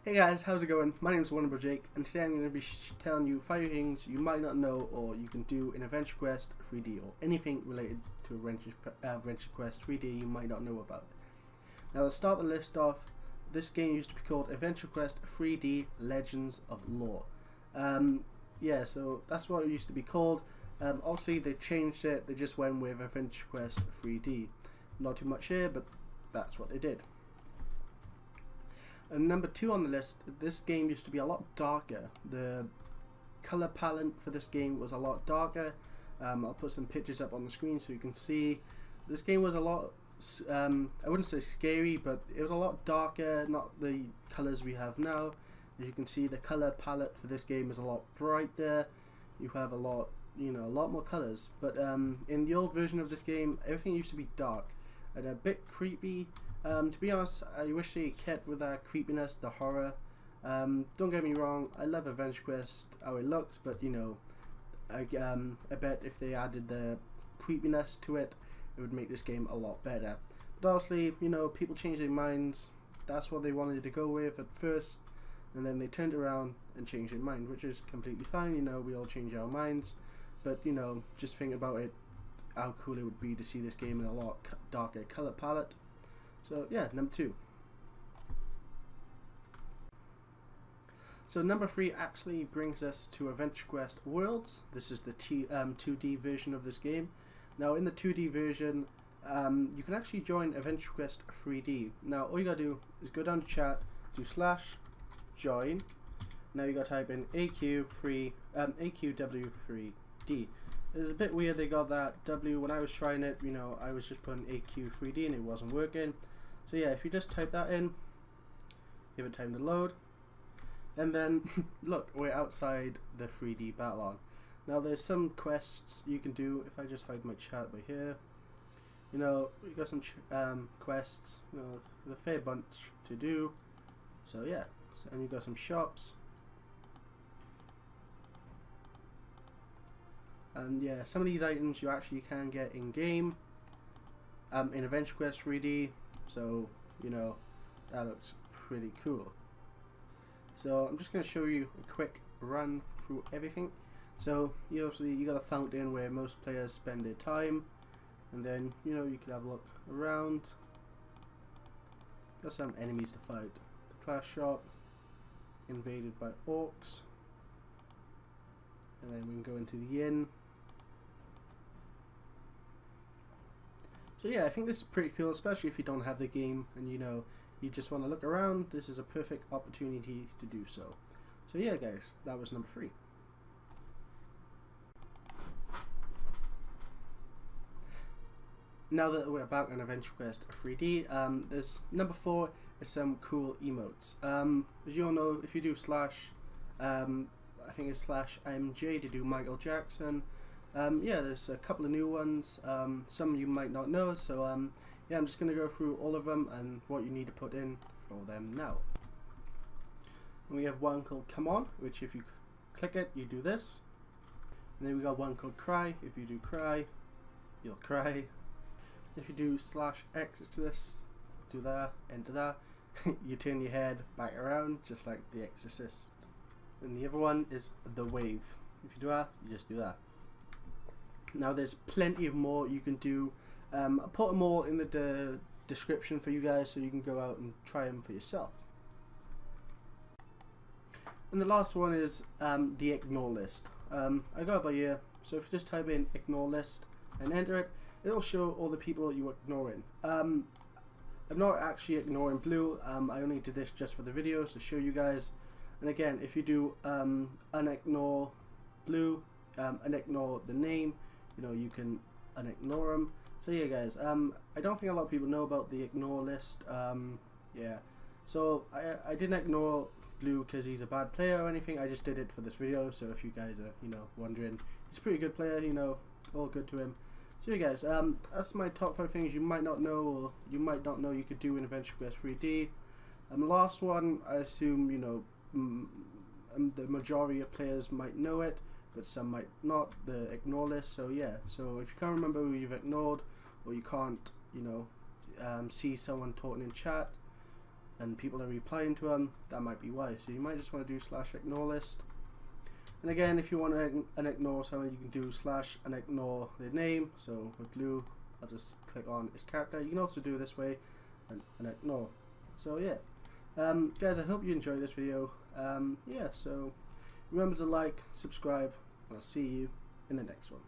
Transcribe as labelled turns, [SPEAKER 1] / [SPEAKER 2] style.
[SPEAKER 1] Hey guys, how's it going? My name is Wonderful Jake, and today I'm going to be telling you 5 things you might not know or you can do in Adventure Quest 3D, or anything related to Adventure Quest 3D you might not know about. Now, to start the list off, this game used to be called Adventure Quest 3D Legends of Lore. Yeah, so that's what it used to be called. Obviously, they changed it. They just went with Adventure Quest 3D. Not too much here, but that's what they did. And number 2 on the list, this game used to be a lot darker. The color palette for this game was a lot darker. I'll put some pictures up on the screen so you can see. This game was a lot, I wouldn't say scary, but it was a lot darker, not the colors we have now. As you can see, the color palette for this game is a lot brighter. You have a lot, a lot more colors. But in the old version of this game, everything used to be dark and a bit creepy. To be honest, I wish they kept with that creepiness, the horror. Don't get me wrong, I love Adventure Quest, how it looks, but I bet if they added the creepiness to it, it would make this game a lot better. But obviously, people change their minds. That's what they wanted to go with at first, and then they turned around and changed their mind, which is completely fine. We all change our minds, but just think about it, how cool it would be to see this game in a lot darker color palette. So yeah, number 2. So number 3 actually brings us to Adventure Quest Worlds. This is the 2D version of this game. Now in the 2D version, you can actually join Adventure Quest 3D. Now all you gotta do is go down to chat, do /join. Now you gotta type in AQW3D. It's a bit weird they got that W. When I was trying it, I was just putting AQ3D and it wasn't working. So yeah, if you just type that in, give it time to load, and then look, we're outside the 3D battle. Now there's some quests you can do. If I just hide my chat by here, we got some quests. There's a fair bunch to do. So yeah, and you got some shops. And yeah, some of these items you actually can get in game in Adventure Quest 3D, so that looks pretty cool. So I'm just going to show you a quick run through everything. So you got a fountain where most players spend their time, and then you can have a look around. Got some enemies to fight. The class shop, invaded by orcs, and then we can go into the inn. So yeah, I think this is pretty cool, especially if you don't have the game and you just want to look around. This is a perfect opportunity to do so. So yeah guys, that was number 3. Now that we're back on Adventure Quest 3D, there's number 4 is some cool emotes. As you all know, if you do I think it's /MJ to do Michael Jackson. Yeah, there's a couple of new ones, some you might not know, so yeah, I'm just going to go through all of them and what you need to put in for them now. And we have one called Come On, which if you click it, you do this. And then we got one called Cry. If you do Cry, you'll cry. If you do /Exorcist, do that, enter that, you turn your head back around, just like The Exorcist. And the other one is The Wave. If you do that, you just do that. Now there's plenty of more you can do. I'll put them all in the description for you guys so you can go out and try them for yourself. And the last one is the ignore list. I got it by here, so if you just type in ignore list and enter it, it'll show all the people you're ignoring. I'm not actually ignoring Blue, I only did this just for the video to show you guys. And again, if you do unignore Blue, unignore the name, you can unignore them. So yeah guys, I don't think a lot of people know about the ignore list. Yeah, so I didn't ignore Blue because he's a bad player or anything. I just did it for this video, so if you guys are wondering, he's a pretty good player, all good to him. So yeah guys, that's my top 5 things you might not know, or you might not know you could do in Adventure Quest 3D. The last one, I assume the majority of players might know it, but some might not, the ignore list. So yeah, so if you can't remember who you've ignored, or you can't see someone talking in chat, and people are replying to them, that might be why. So you might just want to do /ignore list. And again, if you want to ignore someone, you can do / and ignore their name. So with blue, I'll just click on his character. You can also do it this way and ignore. So yeah, guys, I hope you enjoyed this video. Yeah, so remember to like, subscribe, and I'll see you in the next one.